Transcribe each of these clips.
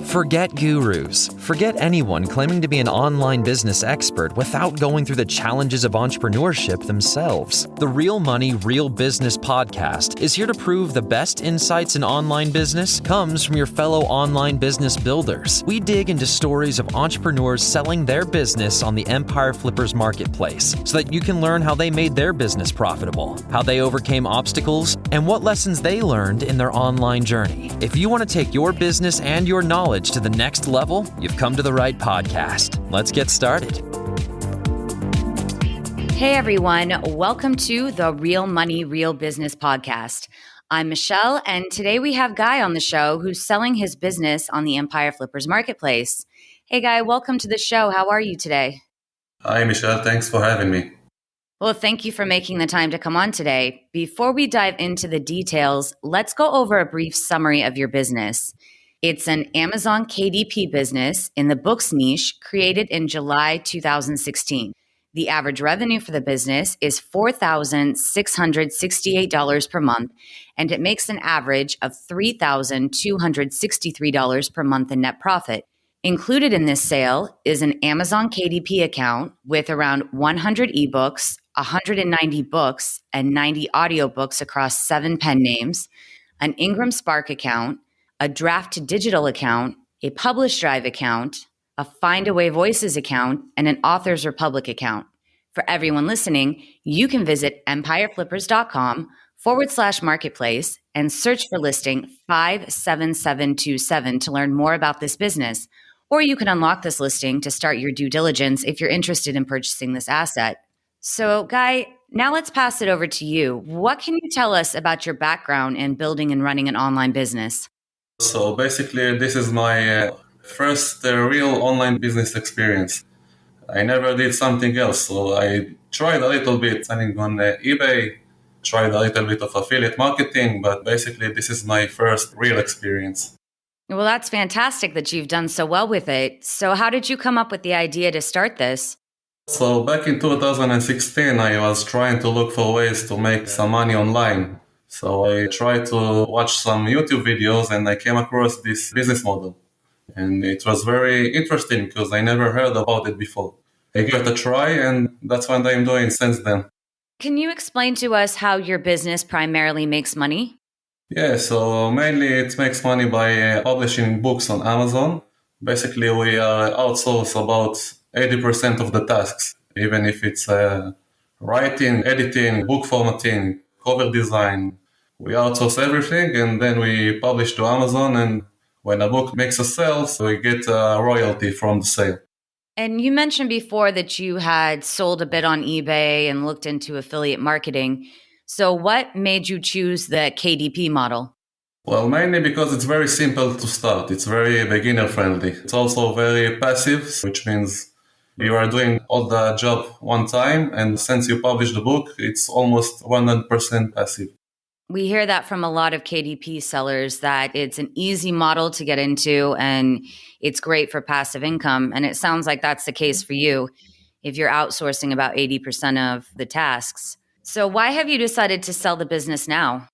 Forget gurus. Forget anyone claiming to be an online business expert without going through the challenges of entrepreneurship themselves. The Real Money, Real Business podcast is here to prove the best insights in online business comes from your fellow online business builders. We dig into stories of entrepreneurs selling their business on the Empire Flippers marketplace so that you can learn how they made their business profitable, how they overcame obstacles, and what lessons they learned in their online journey. If you want to take your business and your knowledge to the next level, you've come to the right podcast. Let's get started. Hey everyone, welcome to the Real Money, Real Business podcast. I'm Michelle, and today we have Guy on the show who's selling his business on the Empire Flippers marketplace. Hey Guy, welcome to the show. How are you today? Hi Michelle, thanks for having me. Well, thank you for making the time to come on today. Before we dive into the details, let's go over a brief summary of your business. It's an Amazon KDP business in the books niche created in July 2016. The average revenue for the business is $4,668 per month, and it makes an average of $3,263 per month in net profit. Included in this sale is an Amazon KDP account with around 100 ebooks, 190 books, and 90 audiobooks across 7 pen names, an Ingram Spark account, a Draft to Digital account, a Publish Drive account, a Find Away Voices account, and an Authors Republic account. For everyone listening, you can visit empireflippers.com/marketplace and search for listing 57727 to learn more about this business. Or you can unlock this listing to start your due diligence if you're interested in purchasing this asset. So, Guy, now let's pass it over to you. What can you tell us about your background in building and running an online business? So basically, this is my first real online business experience. I never did something else, so I tried a little bit selling on eBay, tried a little bit of affiliate marketing, but basically this is my first real experience. Well, that's fantastic that you've done so well with it. So how did you come up with the idea to start this? So back in 2016, I was trying to look for ways to make some money online. So I tried to watch some YouTube videos and I came across this business model. And it was very interesting because I never heard about it before. I gave it a try and that's what I'm doing since then. Can you explain to us how your business primarily makes money? Yeah, so mainly it makes money by publishing books on Amazon. Basically, we outsource about 80% of the tasks, even if it's writing, editing, book formatting, cover design. We outsource everything and then we publish to Amazon, and when a book makes a sale, so we get a royalty from the sale. And you mentioned before that you had sold a bit on eBay and looked into affiliate marketing. So what made you choose the KDP model? Well, mainly because it's very simple to start. It's very beginner friendly. It's also very passive, which means you are doing all the job one time. And since you publish the book, it's almost 100% passive. We hear that from a lot of KDP sellers, that it's an easy model to get into and it's great for passive income. And it sounds like that's the case for you if you're outsourcing about 80% of the tasks. So why have you decided to sell the business now?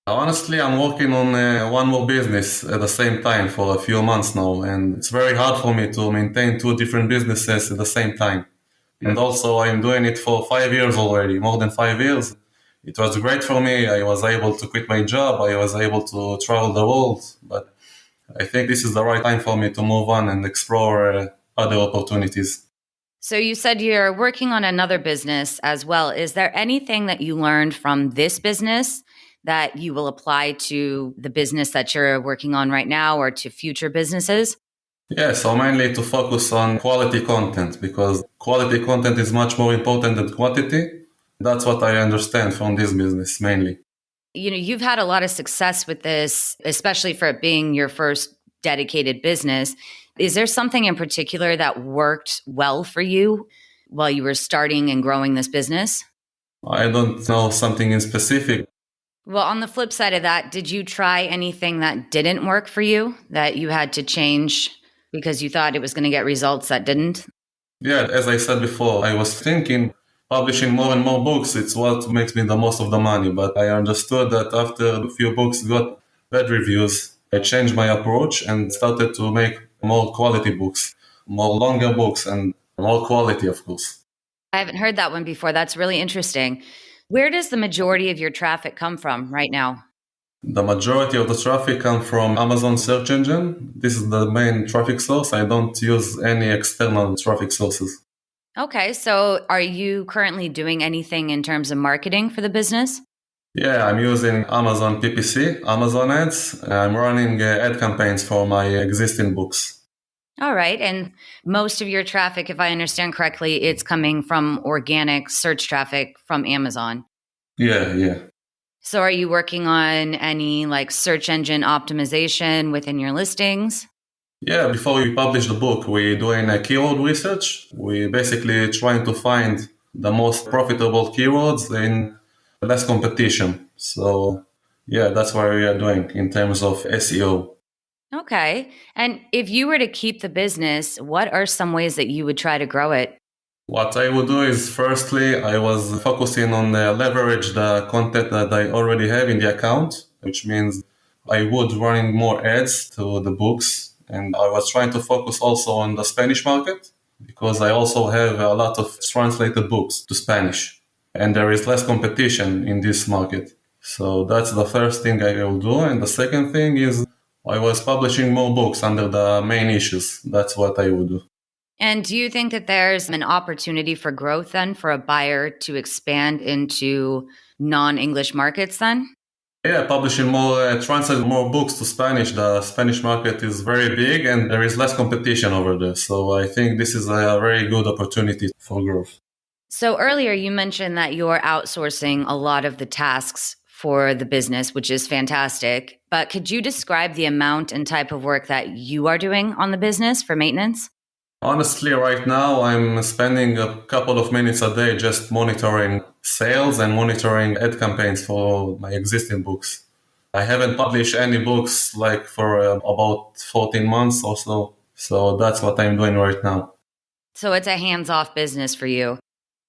Honestly, I'm working on one more business at the same time for a few months now. And it's very hard for me to maintain 2 different businesses at the same time. And also I'm doing it for 5 years already, more than 5 years. It was great for me. I was able to quit my job. I was able to travel the world. But I think this is the right time for me to move on and explore other opportunities. So you said you're working on another business as well. Is there anything that you learned from this business that you will apply to the business that you're working on right now or to future businesses? Yeah, so mainly to focus on quality content, because quality content is much more important than quantity. That's what I understand from this business mainly. You know, you've had a lot of success with this, especially for it being your first dedicated business. Is there something in particular that worked well for you while you were starting and growing this business? I don't know something in specific. Well, on the flip side of that, did you try anything that didn't work for you that you had to change because you thought it was going to get results that didn't? Yeah, as I said before, I was thinking publishing more and more books, it's what makes me the most of the money. But I understood that after a few books got bad reviews, I changed my approach and started to make more quality books, more longer books, and more quality, of course. I haven't heard that one before. That's really interesting. Where does the majority of your traffic come from right now? The majority of the traffic comes from Amazon search engine. This is the main traffic source. I don't use any external traffic sources. Okay, so are you currently doing anything in terms of marketing for the business? Yeah, I'm using Amazon PPC, Amazon ads. I'm running ad campaigns for my existing books. All right. And most of your traffic, if I understand correctly, it's coming from organic search traffic from Amazon. Yeah. So are you working on any like search engine optimization within your listings? Yeah, before we publish the book, we're doing a keyword research. We basically trying to find the most profitable keywords in less competition. So yeah, that's what we are doing in terms of SEO. Okay. And if you were to keep the business, what are some ways that you would try to grow it? What I would do is firstly, I was focusing on leverage the content that I already have in the account, which means I would run more ads to the books. And I was trying to focus also on the Spanish market because I also have a lot of translated books to Spanish and there is less competition in this market. So that's the first thing I will do. And the second thing is I was publishing more books under the main issues. That's what I would do. And do you think that there's an opportunity for growth then for a buyer to expand into non-English markets then? Yeah, publishing more, translate more books to Spanish. The Spanish market is very big and there is less competition over there. So I think this is a very good opportunity for growth. So earlier you mentioned that you're outsourcing a lot of the tasks for the business, which is fantastic. But could you describe the amount and type of work that you are doing on the business for maintenance? Honestly, right now I'm spending a couple of minutes a day just monitoring sales and monitoring ad campaigns for my existing books. I haven't published any books like for about 14 months or so. So that's what I'm doing right now. So it's a hands-off business for you.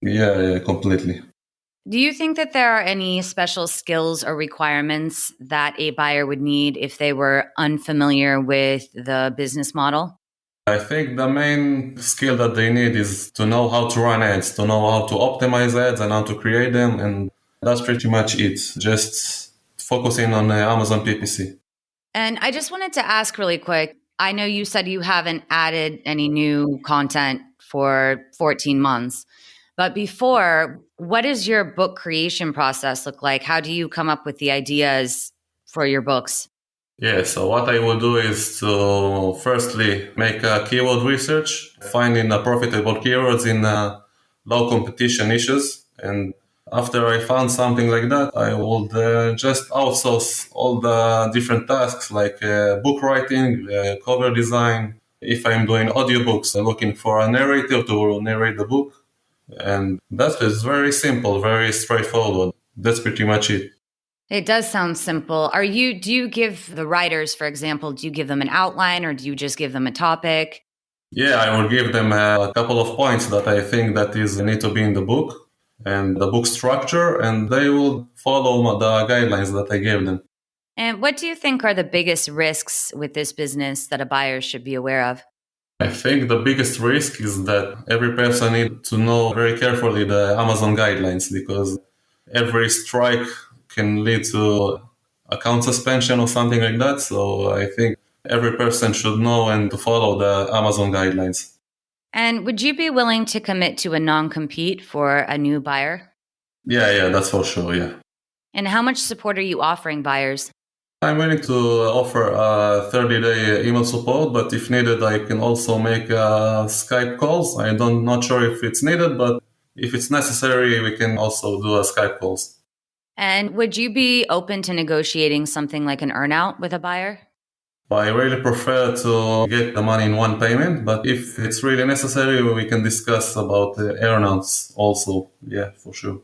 Yeah, completely. Do you think that there are any special skills or requirements that a buyer would need if they were unfamiliar with the business model? I think the main skill that they need is to know how to run ads, to know how to optimize ads and how to create them. And that's pretty much it. Just focusing on Amazon PPC. And I just wanted to ask really quick. I know you said you haven't added any new content for 14 months. But before, what does your book creation process look like? How do you come up with the ideas for your books? Yeah, so what I will do is to firstly make a keyword research, finding the profitable keywords in low competition issues. And after I found something like that, I will just outsource all the different tasks like book writing, cover design. If I'm doing audiobooks, I'm looking for a narrator to narrate the book. And that is very simple, very straightforward. That's pretty much it. It does sound simple. Do you give the writers, for example, do you give them an outline or do you just give them a topic? Yeah, I will give them a couple of points that I think that is need to be in the book and the book structure, and they will follow the guidelines that I gave them. And what do you think are the biggest risks with this business that a buyer should be aware of? I think the biggest risk is that every person needs to know very carefully the Amazon guidelines because every strike can lead to account suspension or something like that. So I think every person should know and to follow the Amazon guidelines. And would you be willing to commit to a non-compete for a new buyer? Yeah, that's for sure, yeah. And how much support are you offering buyers? I'm willing to offer a 30-day email support, but if needed, I can also make Skype calls. Not sure if it's needed, but if it's necessary, we can also do a Skype calls. And would you be open to negotiating something like an earnout with a buyer? I really prefer to get the money in one payment, but if it's really necessary, we can discuss about the earnouts also. Yeah, for sure.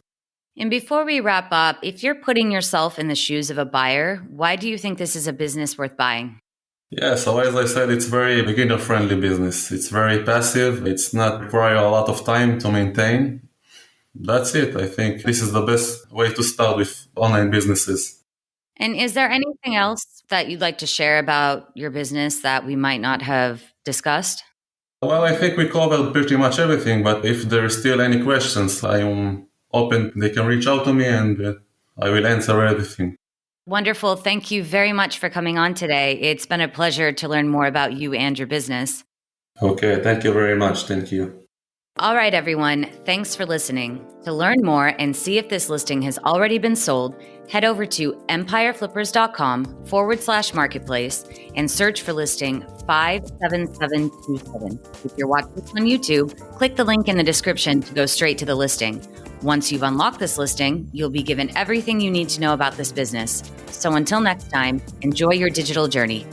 And before we wrap up, if you're putting yourself in the shoes of a buyer, why do you think this is a business worth buying? Yeah, so as I said, it's very beginner-friendly business. It's very passive. It's not require a lot of time to maintain. That's it. I think this is the best way to start with online businesses. And is there anything else that you'd like to share about your business that we might not have discussed? Well, I think we covered pretty much everything, but if there is still any questions, I am open. They can reach out to me and I will answer everything. Wonderful. Thank you very much for coming on today. It's been a pleasure to learn more about you and your business. Okay, thank you very much. Thank you. All right, everyone. Thanks for listening. To learn more and see if this listing has already been sold, head over to empireflippers.com/marketplace and search for listing 57727. If you're watching this on YouTube, click the link in the description to go straight to the listing. Once you've unlocked this listing, you'll be given everything you need to know about this business. So until next time, enjoy your digital journey.